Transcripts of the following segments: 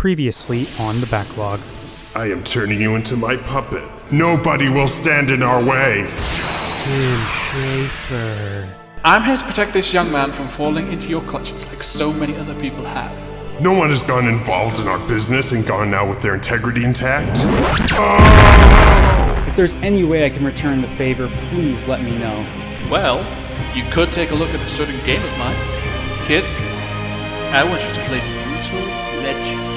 Previously on the Backlog. I am turning you into my puppet. Nobody will stand in our way. Tim Schafer. I'm here to protect this young man from falling into your clutches like so many other people have. No one has gotten involved in our business and gone out with their integrity intact. Oh! If there's any way I can return the favor, please let me know. Well, you could take a look at a certain game of mine. Kid, I want you to play Brütal Legend.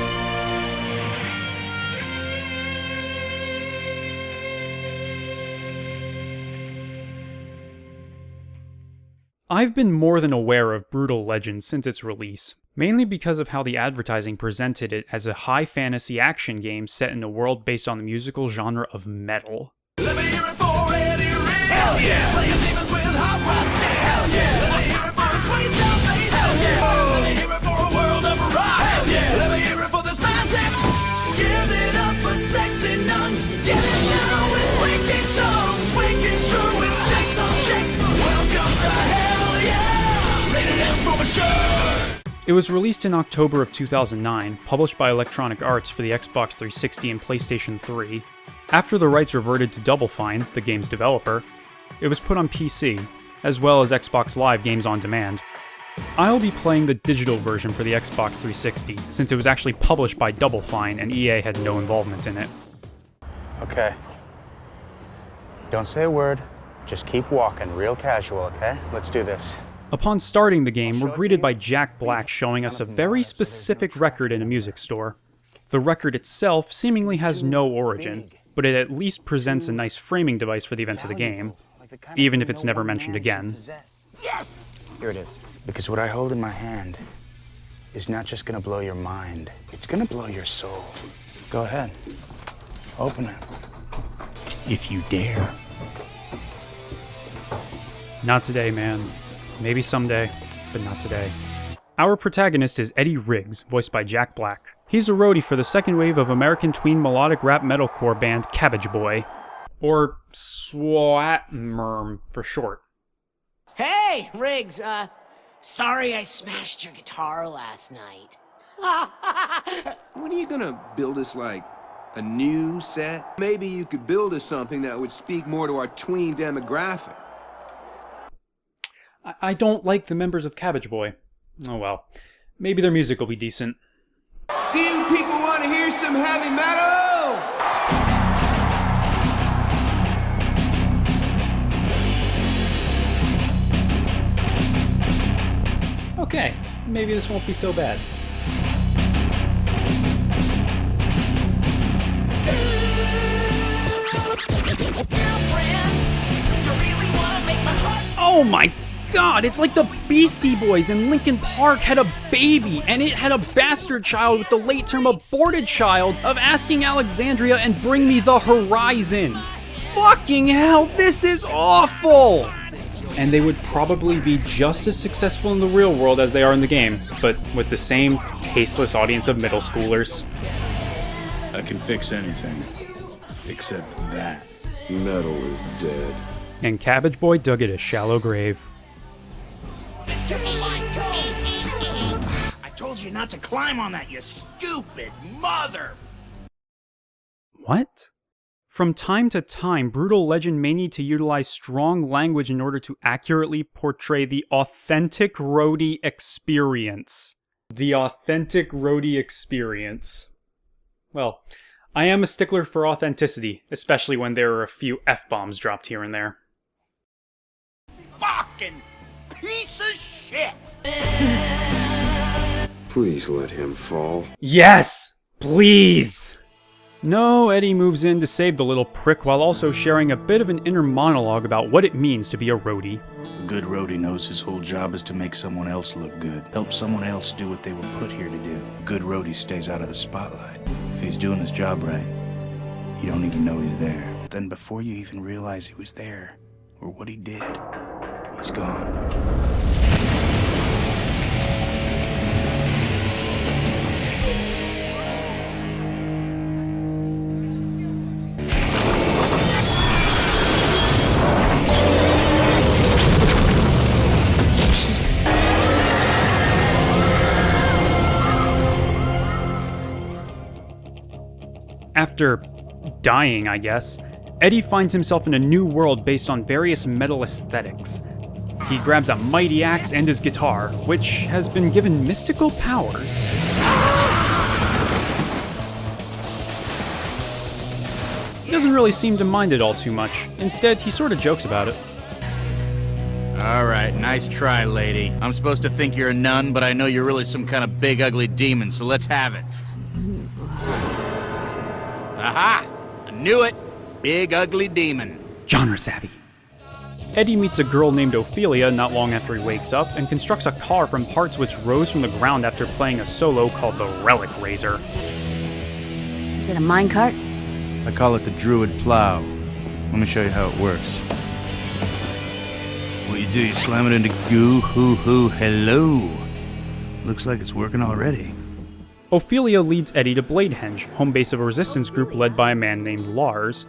I've been more than aware of Brütal Legend since its release, mainly because of how the advertising presented it as a high fantasy action game set in a world based on the musical genre of metal. Let me hear it for Eddie Riggs. Hell yeah. Slaying demons with hot rod sticks. Hell yeah. Let me hear it for the sweet South Bay. Hell yeah. Let me hear it for a world of rock. Hell yeah. Let me hear it for this massive. Give it up for sexy nuns. Get it down with winking tongues. Winking true, it's checks on checks. Welcome to hell yeah. Rated M for mature. It was released in October of 2009, published by Electronic Arts for the Xbox 360 and PlayStation 3. After the rights reverted to Double Fine, the game's developer, it was put on PC, as well as Xbox Live Games on Demand. I'll be playing the digital version for the Xbox 360, since it was actually published by Double Fine and EA had no involvement in it. Okay. Don't say a word. Just keep walking, real casual, okay? Let's do this. Upon starting the game, we're greeted by Jack Black showing us a very specific record in a music store. The record itself seemingly has no origin, but it at least presents a nice framing device for the events of the game, even if it's never mentioned again. Yes! Here it is. Because what I hold in my hand is not just gonna blow your mind, it's gonna blow your soul. Go ahead. Open it. If you dare. Not today, man. Maybe someday, but not today. Our protagonist is Eddie Riggs, voiced by Jack Black. He's a roadie for the second wave of American tween melodic rap metalcore band Cabbage Boy, or SWATMERM for short. Hey, Riggs, sorry I smashed your guitar last night. When are you gonna build us, like, a new set? Maybe you could build us something that would speak more to our tween demographic. I don't like the members of Cabbage Boy. Oh well. Maybe their music will be decent. Do you people want to hear some heavy metal? Okay, maybe this won't be so bad. Oh my God, it's like the Beastie Boys and Linkin Park had a baby, and it had a bastard child with the late-term aborted child of Asking Alexandria and Bring Me the Horizon. Fucking hell, this is awful! And they would probably be just as successful in the real world as they are in the game, but with the same tasteless audience of middle schoolers. I can fix anything, except that. Metal is dead. And Cabbage Boy dug it a shallow grave. I told you not to climb on that, you stupid mother! What? From time to time, Brütal Legend may need to utilize strong language in order to accurately portray the authentic roadie experience. The authentic roadie experience. Well, I am a stickler for authenticity, especially when there are a few F-bombs dropped here and there. Fucking piece of shit! Please let him fall. Yes! Please! No, Eddie moves in to save the little prick while also sharing a bit of an inner monologue about what it means to be a roadie. A good roadie knows his whole job is to make someone else look good. Help someone else do what they were put here to do. A good roadie stays out of the spotlight. If he's doing his job right, you don't even know he's there. Then before you even realize he was there, or what he did, he's gone. After dying, I guess, Eddie finds himself in a new world based on various metal aesthetics. He grabs a mighty axe and his guitar, which has been given mystical powers. He doesn't really seem to mind it all too much. Instead, he sort of jokes about it. Alright, nice try, lady. I'm supposed to think you're a nun, but I know you're really some kind of big ugly demon, so let's have it. Aha! I knew it! Big ugly demon. Genre savvy. Eddie meets a girl named Ophelia not long after he wakes up and constructs a car from parts which rose from the ground after playing a solo called the Relic Razor. Is it a minecart? I call it the Druid Plow. Let me show you how it works. What you do, you slam it into goo, hoo, hoo, hello. Looks like it's working already. Ophelia leads Eddie to Bladehenge, home base of a resistance group led by a man named Lars.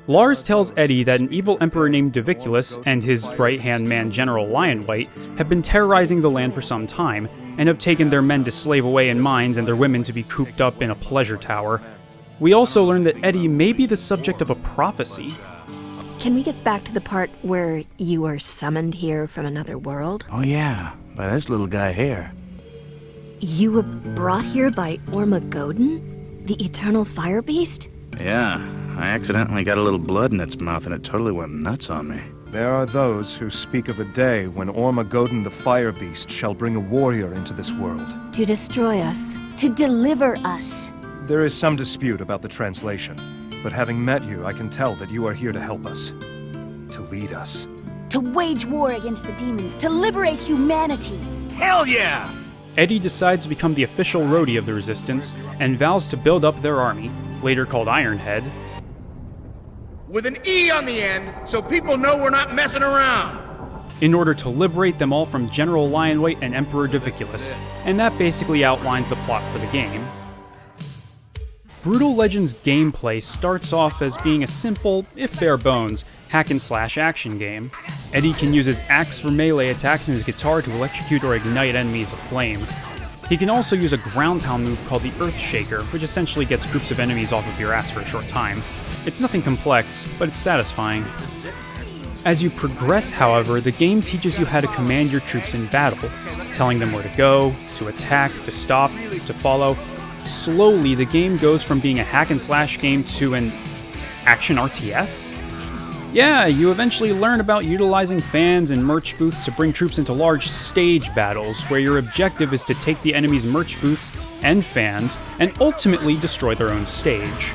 Lars tells Eddie that an evil emperor named Diviculus and his right-hand man General Lionwhite have been terrorizing the land for some time, and have taken their men to slave away in mines and their women to be cooped up in a pleasure tower. We also learn that Eddie may be the subject of a prophecy. Can we get back to the part where you were summoned here from another world? Oh yeah, by this little guy here. You were brought here by Ormagodon, the eternal fire beast? Yeah, I accidentally got a little blood in its mouth and it totally went nuts on me. There are those who speak of a day when Ormagodon the fire beast shall bring a warrior into this world. To destroy us. To deliver us. There is some dispute about the translation, but having met you, I can tell that you are here to help us. To lead us. To wage war against the demons. To liberate humanity. Hell yeah! Eddie decides to become the official roadie of the Resistance, and vows to build up their army, later called Ironhead, with an E on the end, so people know we're not messing around. In order to liberate them all from General Lionwhite and Emperor Diviculus, and that basically outlines the plot for the game. Brütal Legend's gameplay starts off as being a simple, if bare bones, hack-and-slash action game. Eddie can use his axe for melee attacks and his guitar to electrocute or ignite enemies aflame. He can also use a ground pound move called the Earth Shaker, which essentially gets groups of enemies off of your ass for a short time. It's nothing complex, but it's satisfying. As you progress, however, the game teaches you how to command your troops in battle, telling them where to go, to attack, to stop, to follow. Slowly, the game goes from being a hack-and-slash game to an action RTS? Yeah, you eventually learn about utilizing fans and merch booths to bring troops into large stage battles, where your objective is to take the enemy's merch booths and fans, and ultimately destroy their own stage.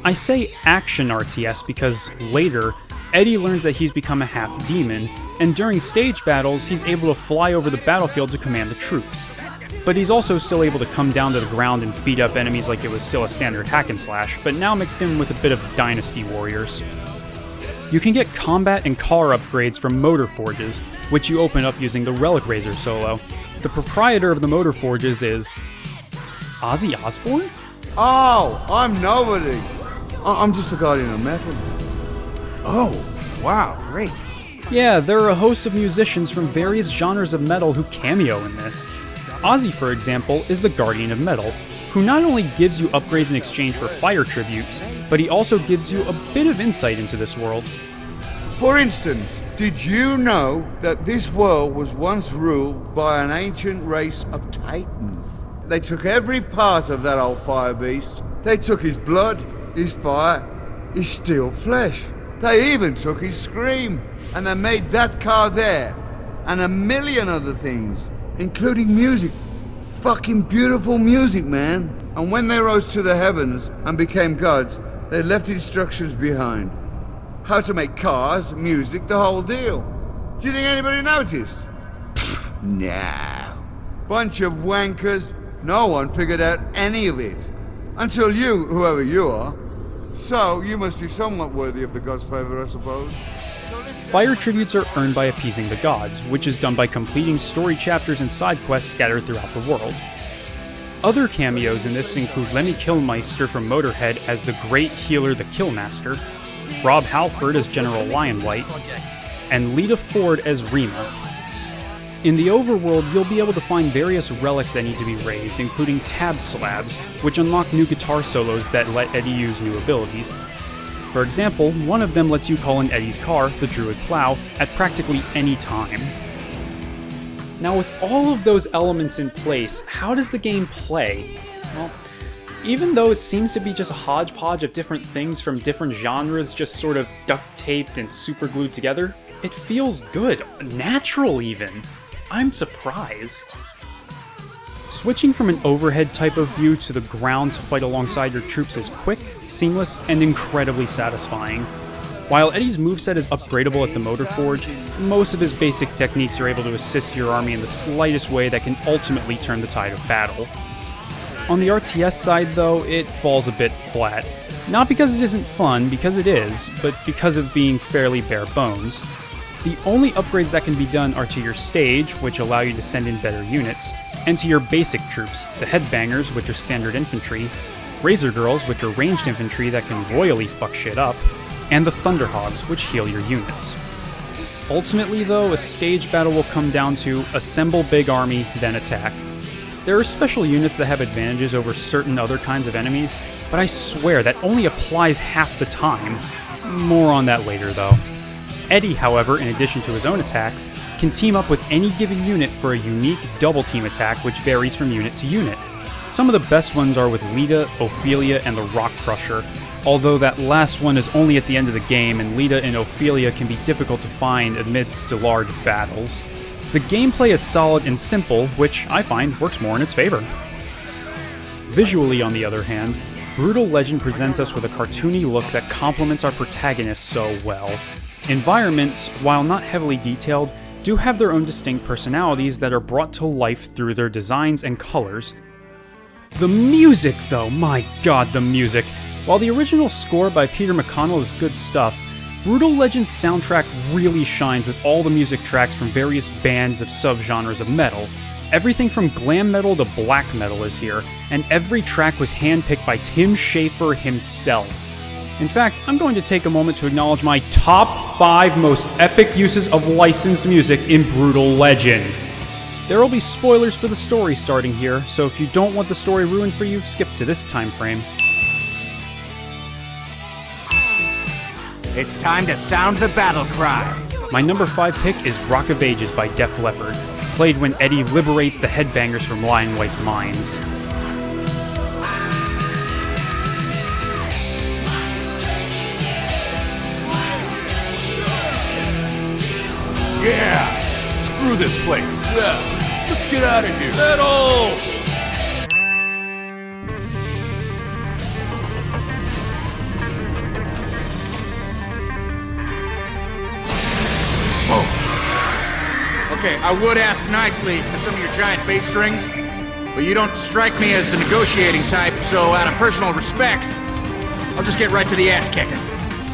I say action RTS because later, Eddie learns that he's become a half-demon, and during stage battles, he's able to fly over the battlefield to command the troops. But he's also still able to come down to the ground and beat up enemies like it was still a standard hack-and-slash, but now mixed in with a bit of Dynasty Warriors. You can get combat and car upgrades from motor forges, which you open up using the Relic Razor solo. The proprietor of the motor forges is Ozzy Osbourne? Oh, I'm nobody. I'm just a guardian of metal. Oh, wow, great. Yeah, there are a host of musicians from various genres of metal who cameo in this. Ozzy, for example, is the Guardian of Metal, who not only gives you upgrades in exchange for fire tributes, but he also gives you a bit of insight into this world. For instance, did you know that this world was once ruled by an ancient race of titans? They took every part of that old fire beast. They took his blood, his fire, his steel flesh. They even took his scream, and they made that car there, and a million other things, including music. Fucking beautiful music, man. And when they rose to the heavens and became gods, they left instructions behind. How to make cars, music, the whole deal. Do you think anybody noticed? Nah. Bunch of wankers. No one figured out any of it. Until you, whoever you are. So, you must be somewhat worthy of the gods' favor, I suppose. Fire tributes are earned by appeasing the gods, which is done by completing story chapters and side quests scattered throughout the world. Other cameos in this include Lemmy Kilmister from Motorhead as the Great Healer the Killmaster, Rob Halford as General Lionwhite, and Lita Ford as Rima. In the overworld, you'll be able to find various relics that need to be raised, including tab slabs, which unlock new guitar solos that let Eddie use new abilities. For example, one of them lets you call in Eddie's car, the Druid Plow, at practically any time. Now, with all of those elements in place, how does the game play? Well, even though it seems to be just a hodgepodge of different things from different genres just sort of duct-taped and super-glued together, it feels good, natural even. I'm surprised. Switching from an overhead type of view to the ground to fight alongside your troops is quick, seamless, and incredibly satisfying. While Eddie's moveset is upgradable at the Motor Forge, most of his basic techniques are able to assist your army in the slightest way that can ultimately turn the tide of battle. On the RTS side, though, it falls a bit flat. Not because it isn't fun, because it is, but because of being fairly bare bones. The only upgrades that can be done are to your stage, which allow you to send in better units, and to your basic troops, the Headbangers, which are standard infantry, Razor Girls, which are ranged infantry that can royally fuck shit up, and the Thunderhogs, which heal your units. Ultimately, though, a stage battle will come down to assemble big army, then attack. There are special units that have advantages over certain other kinds of enemies, but I swear that only applies half the time. More on that later, though. Eddie, however, in addition to his own attacks, can team up with any given unit for a unique double team attack which varies from unit to unit. Some of the best ones are with Lita, Ophelia, and the Rock Crusher, although that last one is only at the end of the game and Lita and Ophelia can be difficult to find amidst large battles. The gameplay is solid and simple, which I find works more in its favor. Visually, on the other hand, Brütal Legend presents us with a cartoony look that complements our protagonist so well. Environments, while not heavily detailed, do have their own distinct personalities that are brought to life through their designs and colors. The music, though, my god, the music. While the original score by Peter McConnell is good stuff, Brütal Legend's soundtrack really shines with all the music tracks from various bands of subgenres of metal. Everything from glam metal to black metal is here, and every track was handpicked by Tim Schafer himself. In fact, I'm going to take a moment to acknowledge my top 5 most epic uses of licensed music in Brütal Legend. There will be spoilers for the story starting here, so if you don't want the story ruined for you, skip to this time frame. It's time to sound the battle cry. My number 5 pick is Rock of Ages by Def Leppard, played when Eddie liberates the Headbangers from Lion White's mines. Yeah! Screw this place! Yeah! Let's get out of here! Metal! Okay, I would ask nicely for some of your giant bass strings, but you don't strike me as the negotiating type, so out of personal respect, I'll just get right to the ass kicking.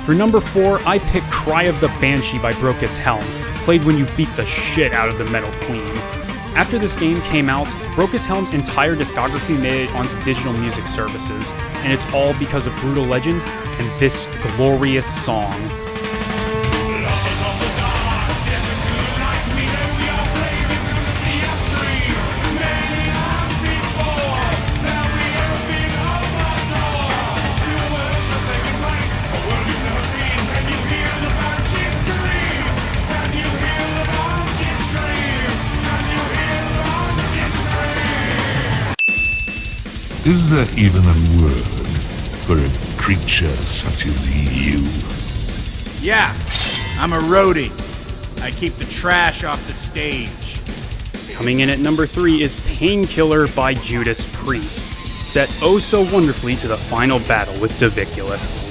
For number 4, I pick Cry of the Banshee by Brocus Helm, played when you beat the shit out of the Metal Queen. After this game came out, Brocus Helm's entire discography made it onto digital music services, and it's all because of Brütal Legend and this glorious song. Is that even a word for a creature such as you? Yeah, I'm a roadie. I keep the trash off the stage. Coming in at number 3 is Painkiller by Judas Priest, set oh so wonderfully to the final battle with Diviculus.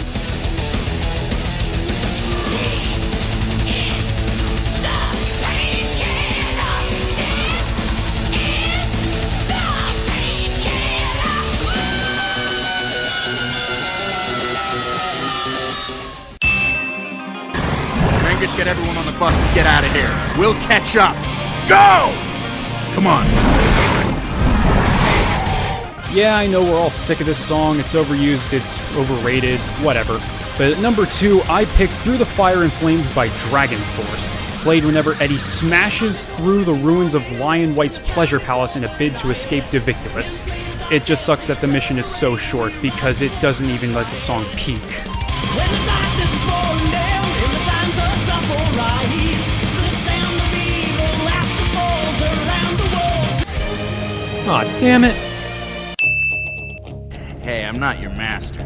Just get everyone on the bus and get out of here. We'll catch up. Go! Come on. Yeah, I know we're all sick of this song. It's overused, it's overrated, whatever. But at number 2, I picked Through the Fire and Flames by Dragon Force, played whenever Eddie smashes through the ruins of Lion White's pleasure palace in a bid to escape Diviculus. It just sucks that the mission is so short because it doesn't even let the song peak. When the darkness is falling down in the times of tough rides, the sound of evil laughter falls around the world. Aw, damn it. Hey, I'm not your master.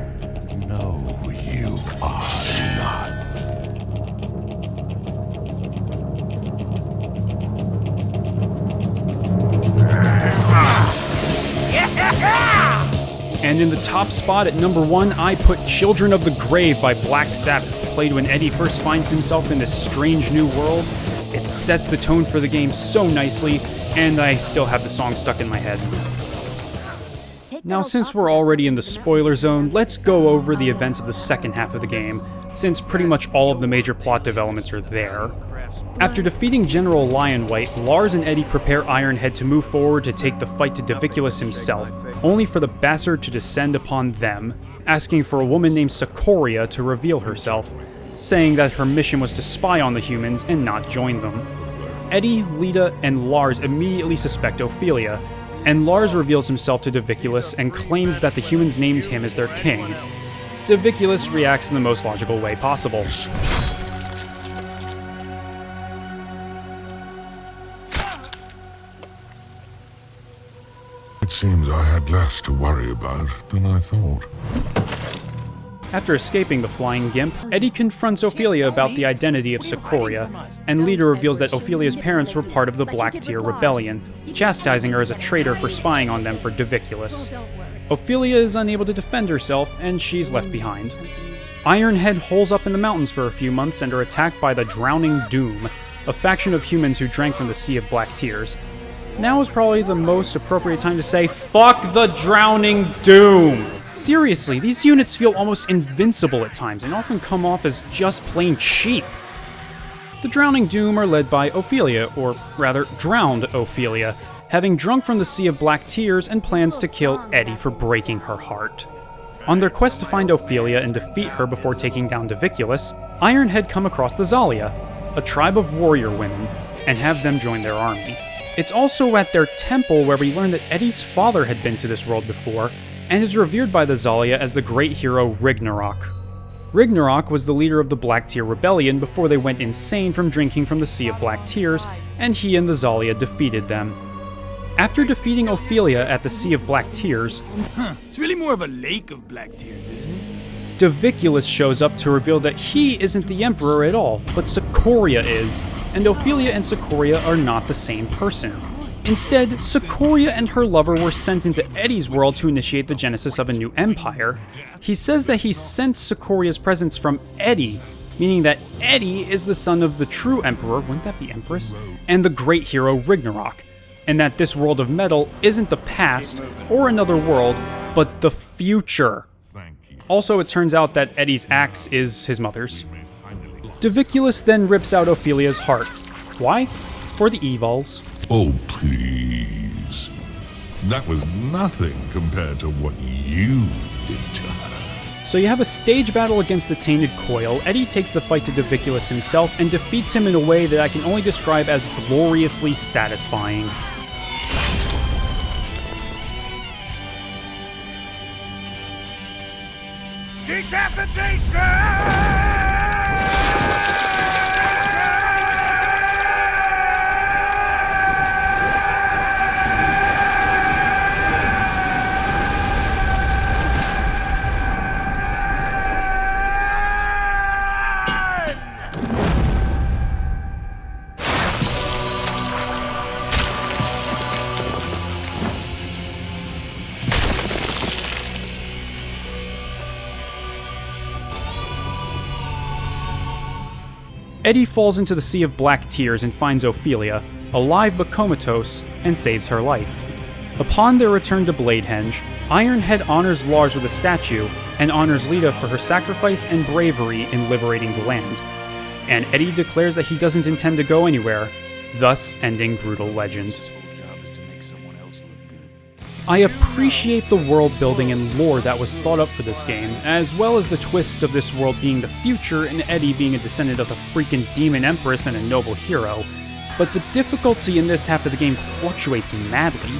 No, you are not. And in the top spot at number 1, I put Children of the Grave by Black Sabbath, played when Eddie first finds himself in this strange new world. It sets the tone for the game so nicely, and I still have the song stuck in my head. Now, since we're already in the spoiler zone, let's go over the events of the second half of the game, since pretty much all of the major plot developments are there. After defeating General Lionwhite, Lars and Eddie prepare Ironhead to move forward to take the fight to Diviculus himself, only for the bastard to descend upon them, asking for a woman named Socoria to reveal herself, saying that her mission was to spy on the humans and not join them. Eddie, Lita, and Lars immediately suspect Ophelia, and Lars reveals himself to Diviculus and claims that the humans named him as their king. Diviculus reacts in the most logical way possible. It seems I had less to worry about than I thought. After escaping the flying gimp, Eddie confronts Ophelia about the identity of Socoria, and Lita reveals that Ophelia's parents were part of the Black Tear Rebellion, chastising her as a traitor for spying on them for Diviculus. Ophelia is unable to defend herself, and she's left behind. Ironhead holes up in the mountains for a few months and are attacked by the Drowning Doom, a faction of humans who drank from the Sea of Black Tears. Now is probably the most appropriate time to say, fuck the Drowning Doom! Seriously, these units feel almost invincible at times and often come off as just plain cheap. The Drowning Doom are led by Ophelia, or rather, drowned Ophelia, having drunk from the Sea of Black Tears and plans to kill Eddie for breaking her heart. On their quest to find Ophelia and defeat her before taking down Diviculus, Ironhead come across the Zalia, a tribe of warrior women, and have them join their army. It's also at their temple where we learn that Eddie's father had been to this world before, and is revered by the Zalia as the great hero Ragnarok. Ragnarok was the leader of the Black Tear Rebellion before they went insane from drinking from the Sea of Black Tears, and he and the Zalia defeated them. After defeating Ophelia at the Sea of Black Tears, It's really more of a lake of black tears, isn't it? Diviculus shows up to reveal that he isn't the Emperor at all, but Socoria is, and Ophelia and Socoria are not the same person. Instead, Socoria and her lover were sent into Eddie's world to initiate the genesis of a new empire. He says that he sensed Socoria's presence from Eddie, meaning that Eddie is the son of the true Emperor, wouldn't that be Empress? And the great hero Ragnarok, and that this world of metal isn't the past or another world, but the future. Also, it turns out that Eddie's axe is his mother's. Diviculus then rips out Ophelia's heart. Why? For the Evals. Oh, please. That was nothing compared to what you did to her. So you have a stage battle against the Tainted Coil. Eddie takes the fight to Diviculus himself and defeats him in a way that I can only describe as gloriously satisfying. Decapitation! Eddie falls into the Sea of Black Tears and finds Ophelia, alive but comatose, and saves her life. Upon their return to Bladehenge, Ironhead honors Lars with a statue, and honors Lita for her sacrifice and bravery in liberating the land. And Eddie declares that he doesn't intend to go anywhere, thus ending Brütal Legend. I appreciate the world building and lore that was thought up for this game, as well as the twist of this world being the future and Eddie being a descendant of the freaking Demon Empress and a noble hero, but the difficulty in this half of the game fluctuates madly.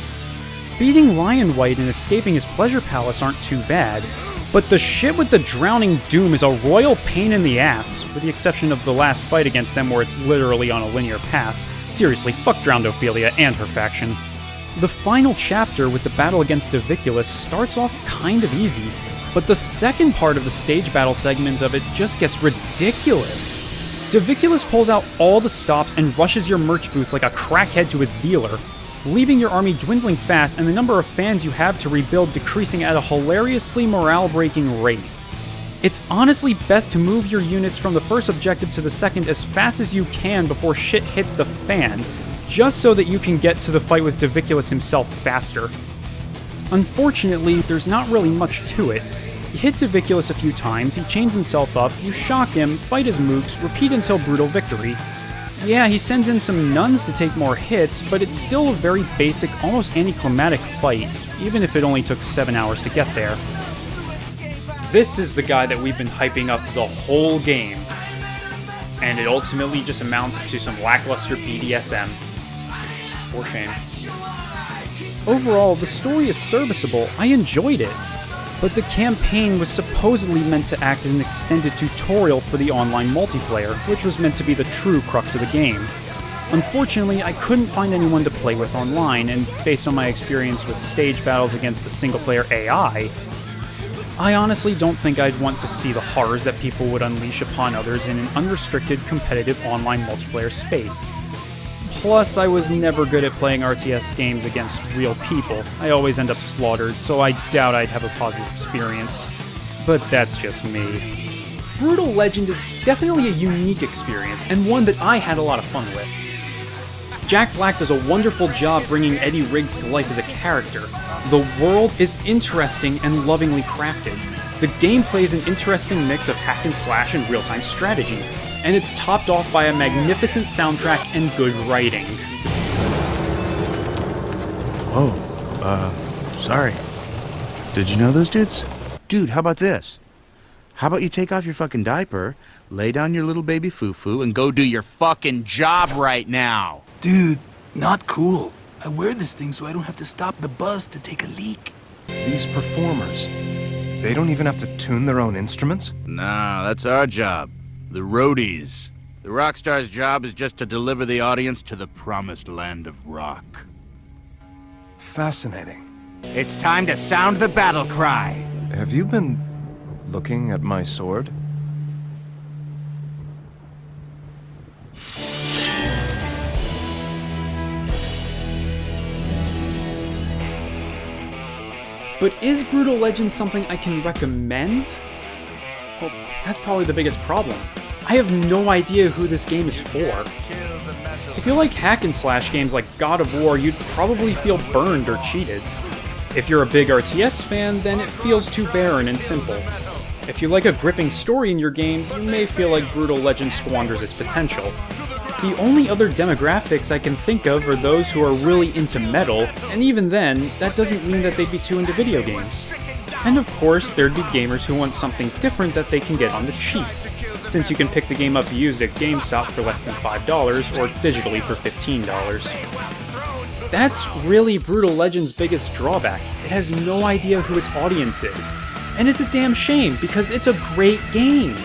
Beating Lion White and escaping his pleasure palace aren't too bad, but the shit with the drowning Doom is a royal pain in the ass, with the exception of the last fight against them where it's literally on a linear path. Seriously, fuck Drowned Ophelia and her faction. The final chapter with the battle against Diviculus starts off kind of easy, but the second part of the stage battle segment of it just gets ridiculous. Diviculus pulls out all the stops and rushes your merch booths like a crackhead to his dealer, leaving your army dwindling fast and the number of fans you have to rebuild decreasing at a hilariously morale-breaking rate. It's honestly best to move your units from the first objective to the second as fast as you can before shit hits the fan, just so that you can get to the fight with Diviculus himself faster. Unfortunately, there's not really much to it. You hit Diviculus a few times, he chains himself up, you shock him, fight his mooks, repeat until brutal victory. Yeah, he sends in some nuns to take more hits, but it's still a very basic, almost anticlimactic fight, even if it only took 7 hours to get there. This is the guy that we've been hyping up the whole game, and it ultimately just amounts to some lackluster BDSM. For shame. Overall, the story is serviceable, I enjoyed it, but the campaign was supposedly meant to act as an extended tutorial for the online multiplayer, which was meant to be the true crux of the game. Unfortunately, I couldn't find anyone to play with online, and based on my experience with stage battles against the single-player AI, I honestly don't think I'd want to see the horrors that people would unleash upon others in an unrestricted competitive online multiplayer space. Plus, I was never good at playing RTS games against real people. I always end up slaughtered, so I doubt I'd have a positive experience. But that's just me. Brütal Legend is definitely a unique experience, and one that I had a lot of fun with. Jack Black does a wonderful job bringing Eddie Riggs to life as a character. The world is interesting and lovingly crafted. The gameplay is an interesting mix of hack and slash and real-time strategy, and it's topped off by a magnificent soundtrack and good writing. Whoa, sorry. Did you know those dudes? Dude, how about this? How about you take off your fucking diaper, lay down your little baby foo-foo, and go do your fucking job right now? Dude, not cool. I wear this thing so I don't have to stop the bus to take a leak. These performers, they don't even have to tune their own instruments? Nah, that's our job. The roadies. The rock star's job is just to deliver the audience to the promised land of rock. Fascinating. It's time to sound the battle cry. Have you been looking at my sword? But is Brütal Legend something I can recommend? Well, that's probably the biggest problem. I have no idea who this game is for. If you like hack and slash games like God of War, you'd probably feel burned or cheated. If you're a big RTS fan, then it feels too barren and simple. If you like a gripping story in your games, you may feel like Brütal Legend squanders its potential. The only other demographics I can think of are those who are really into metal, and even then, that doesn't mean that they'd be too into video games. And of course, there'd be gamers who want something different that they can get on the cheap, since you can pick the game up used at GameStop for less than $5 or digitally for $15. That's really Brütal Legend's biggest drawback. It has no idea who its audience is. And it's a damn shame, because it's a great game.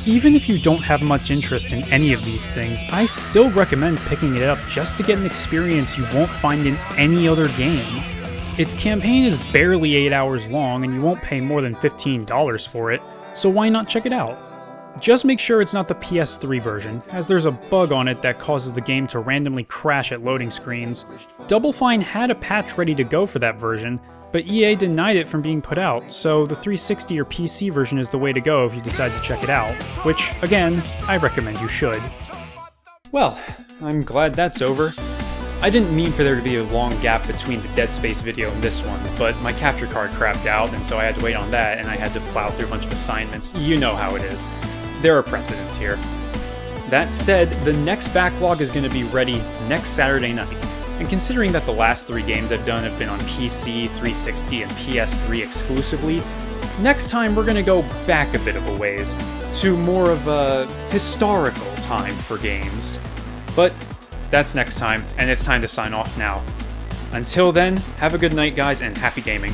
Even if you don't have much interest in any of these things, I still recommend picking it up just to get an experience you won't find in any other game. Its campaign is barely 8 hours long and you won't pay more than $15 for it, so why not check it out? Just make sure it's not the PS3 version, as there's a bug on it that causes the game to randomly crash at loading screens. Double Fine had a patch ready to go for that version, but EA denied it from being put out, so the 360 or PC version is the way to go if you decide to check it out, which, again, I recommend you should. Well, I'm glad that's over. I didn't mean for there to be a long gap between the Dead Space video and this one, but my capture card crapped out, and so I had to wait on that, and I had to plow through a bunch of assignments. You know how it is. There are precedents here. That said, the next backlog is going to be ready next Saturday night. And considering that the last 3 games I've done have been on PC, 360, and PS3 exclusively, next time we're gonna go back a bit of a ways to more of a historical time for games. But that's next time, and it's time to sign off now. Until then, have a good night, guys, and happy gaming.